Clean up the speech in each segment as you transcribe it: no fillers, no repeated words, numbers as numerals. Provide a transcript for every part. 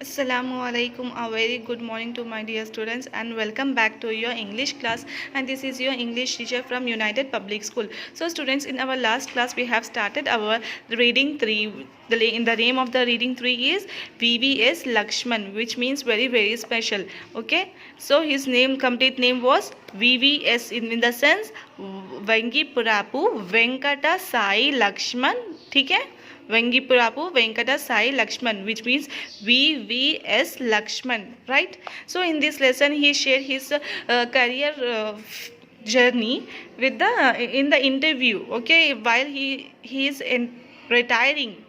Assalamu alaikum. A very good morning to my dear students and welcome back to your English class, and this is your English teacher from United Public School. So students, in our last class we have started our reading 3. In the name of the reading 3 is VVS Lakshman, which means very special. Okay, so his complete name was VVS in the sense Vengipurapu Venkata Sai Lakshman. ठीक है, Vengipurapu Venkata Sai Lakshman, which means VVS Lakshman, right? So in this lesson he shared his career journey with the in the interview. Okay, while he is retiring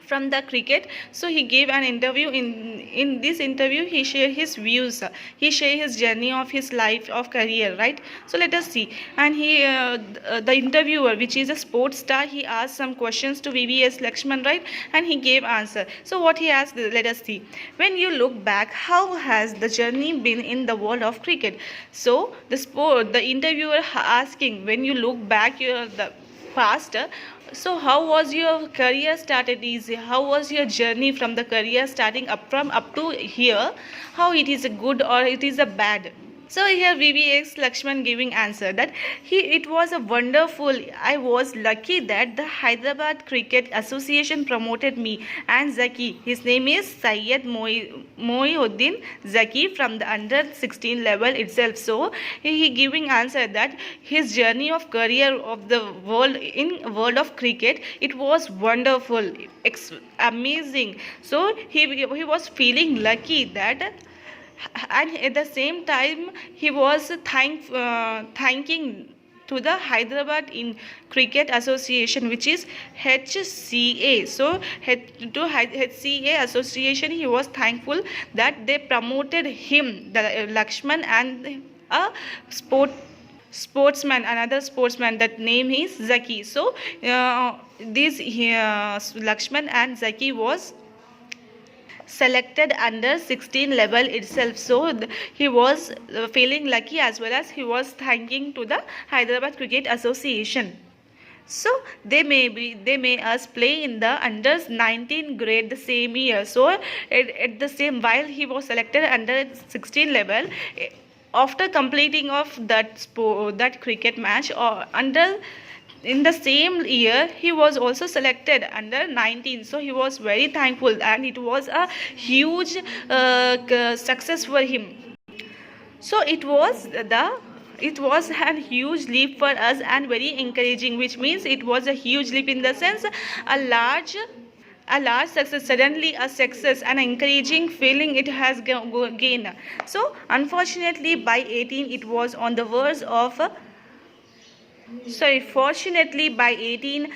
from the cricket, so he gave an interview. In this interview he shared his views, he shared his journey of his life of career, right? So let us see. And the interviewer, which is a sports star, he asked some questions to VVS Lakshman, right? And he gave answer. So what he asked, let us see. When you look back, how has the journey been in the world of cricket? So the interviewer asking, when you look back the past, so how was your career started? How was your journey from the career starting up to here? How it is a good or it is a bad? So here VVX Lakshman giving answer that it was a wonderful. I was lucky that the Hyderabad Cricket Association promoted me and Zaki. His name is Syed Moiuddin Zaki from the under 16 level itself. So he giving answer that his journey of career of the world of cricket, it was wonderful, amazing. So he was feeling lucky that, and at the same time he was thanking to the Hyderabad in Cricket Association, which is HCA. So to HCA Association he was thankful that they promoted him, the Lakshman, and a sportsman, another sportsman, that name is Zaki. So this Lakshman and Zaki was selected under 16 level itself. So he was feeling lucky, as well as he was thanking to the Hyderabad Cricket Association. So they may us play in the under 19 grade the same year. So at the same, while he was selected under 16 level, after completing of that cricket match, or under in the same year he was also selected under 19. So he was very thankful, and it was a huge success for him. So it was a huge leap for us and very encouraging, which means it was a huge leap in the sense a large success, suddenly a success, an encouraging feeling it has gained. So unfortunately by 18 it was on the verge of fortunately by 18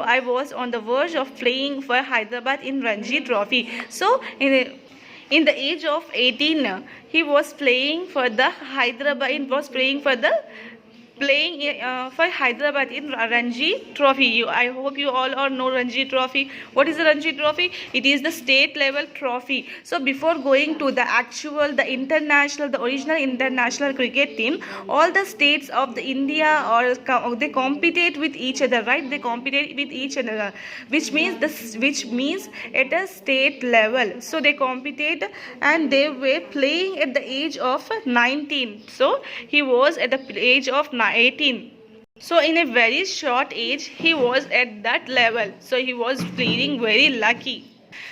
I was on the verge of playing for Hyderabad in Ranji Trophy. So in the age of 18 he was playing for the Hyderabad. It was playing for Hyderabad in Ranji Trophy. I hope you all know Ranji Trophy. What is the Ranji Trophy? It is the state level trophy. So before going to the original international cricket team, all the states of the India, or they compete with each other, right? They compete with each other, which means at a state level. So they competed and they were playing at the age of 19. So he was at the age of 18. So in a very short age he was at that level. So he was feeling very lucky.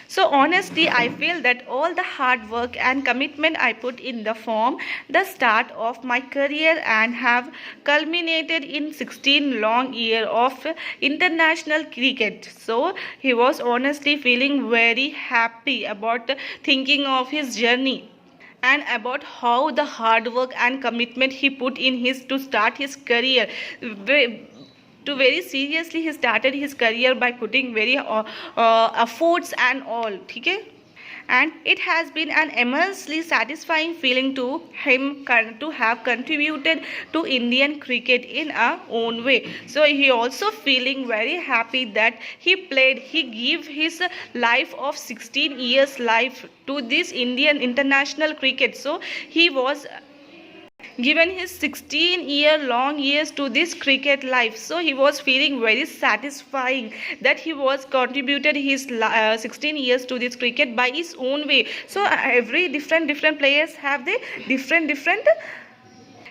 So honestly I feel that all the hard work and commitment I put in the form the start of my career and have culminated in 16 long years of international cricket. So he was honestly feeling very happy about thinking of his journey, and about how the hard work and commitment he put in to start his career. Very seriously he started his career by putting very efforts and all. Okay, and it has been an immensely satisfying feeling to him to have contributed to Indian cricket in a own way. So he also feeling very happy that he gave his life of 16 years life to this Indian international cricket. So given his 16-year-long years to this cricket life. So he was feeling very satisfying that he was contributed his 16 years to this cricket by his own way. So every different players have the different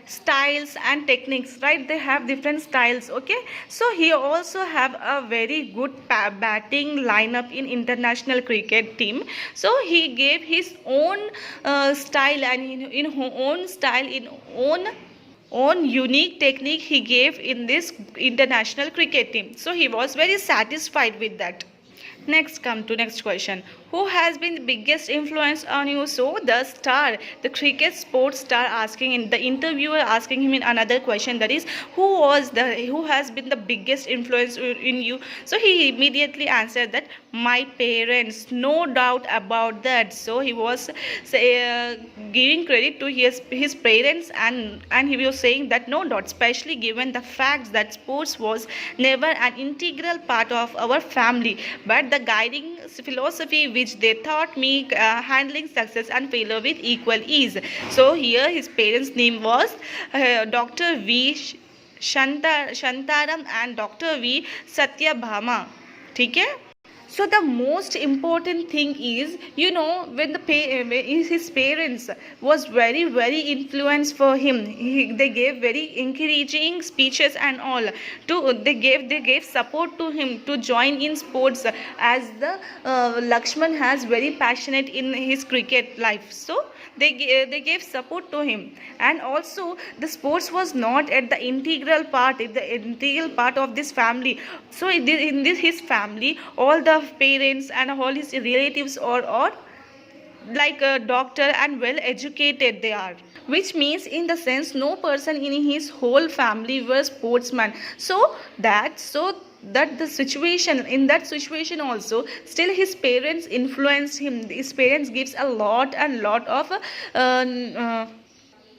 styles and techniques, right? They have different styles. Okay, so he also have a very good batting lineup in international cricket team. So he gave his own style, and in own style, in own unique technique he gave in this international cricket team. So he was very satisfied with that. Next, come to next question. Who has been the biggest influence on you? So the star, the cricket sports star, asking in the interviewer, asking him in another question, that is, who has been the biggest influence in you? So he immediately answered that my parents, no doubt about that. So he was giving credit to his parents, and he was saying that no doubt, especially given the fact that sports was never an integral part of our family, but the guiding philosophy which they taught me, handling success and failure with equal ease. So here his parents' name was Dr. V. Shantaram and Dr. V. Satyabhama. ठीक है? So the most important thing is, you know, when his parents was very influenced for him, they gave very encouraging speeches and all. They gave support to him to join in sports, as the Lakshman has very passionate in his cricket life. So they gave support to him, and also the sports was not at the integral part of this family. So in this his family, all the parents and all his relatives are like a doctor and well educated they are, which means in the sense no person in his whole family was sportsman. So that the situation, in that situation also, still his parents influenced him. His parents gives a lot of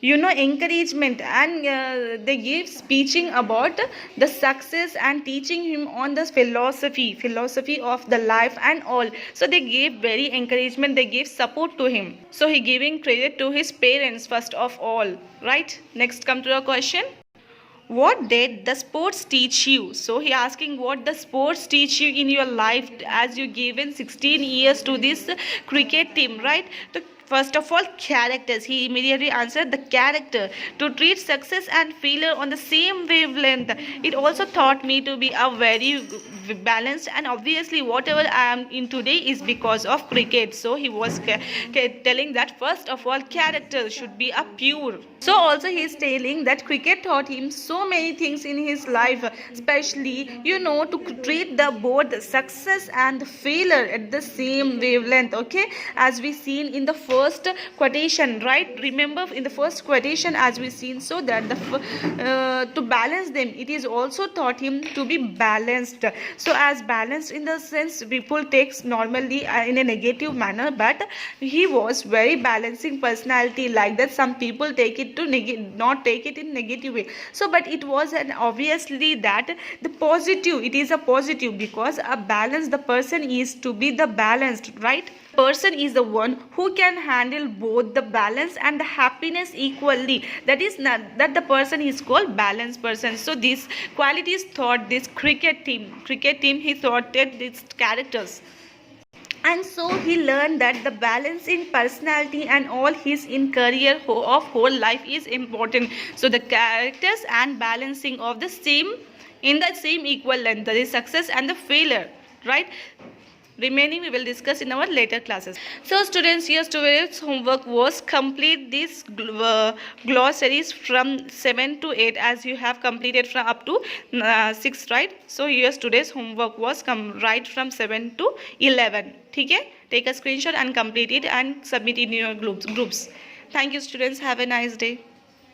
encouragement, and they give speeching about the success and teaching him on the philosophy of the life and all. So they gave very encouragement, they gave support to him. So he giving credit to his parents first of all, right? Next, come to the question. What did the sports teach you? So he asking what the sports teach you in your life, as you given 16 years to this cricket team, right? First of all, characters. He immediately answered the character, to treat success and failure on the same wavelength. It also taught me to be a very balanced, and obviously whatever I am in today is because of cricket. So he was telling that first of all, character should be a pure. So also he is telling that cricket taught him so many things in his life, especially to treat both the success and the failure at the same wavelength. Okay, as we seen in the first quotation, right? Remember in the first quotation, as we seen, so that to balance them, it is also taught him to be balanced. So as balanced in the sense people takes normally in a negative manner, but he was very balancing personality, like that some people take it to not take it in negative way. So but it was an obviously that the positive, it is a positive, because a balance, the person is to be the balanced, right? Person is the one who can handle both the balance and the happiness equally. That is not that the person is called balanced person. So these qualities taught this cricket team he taught it these characters. And so he learned that the balance in personality and all his in career of whole life is important. So the characters and balancing of the same in the same equal length, that is success and the failure, right? Remaining we will discuss in our later classes. So students, here today's homework was complete this glossaries from 7 to 8, as you have completed from up to 6, right? So here's today's homework was right from 7 to 11. Okay? Take a screenshot and complete it and submit in your groups. Thank you students. Have a nice day.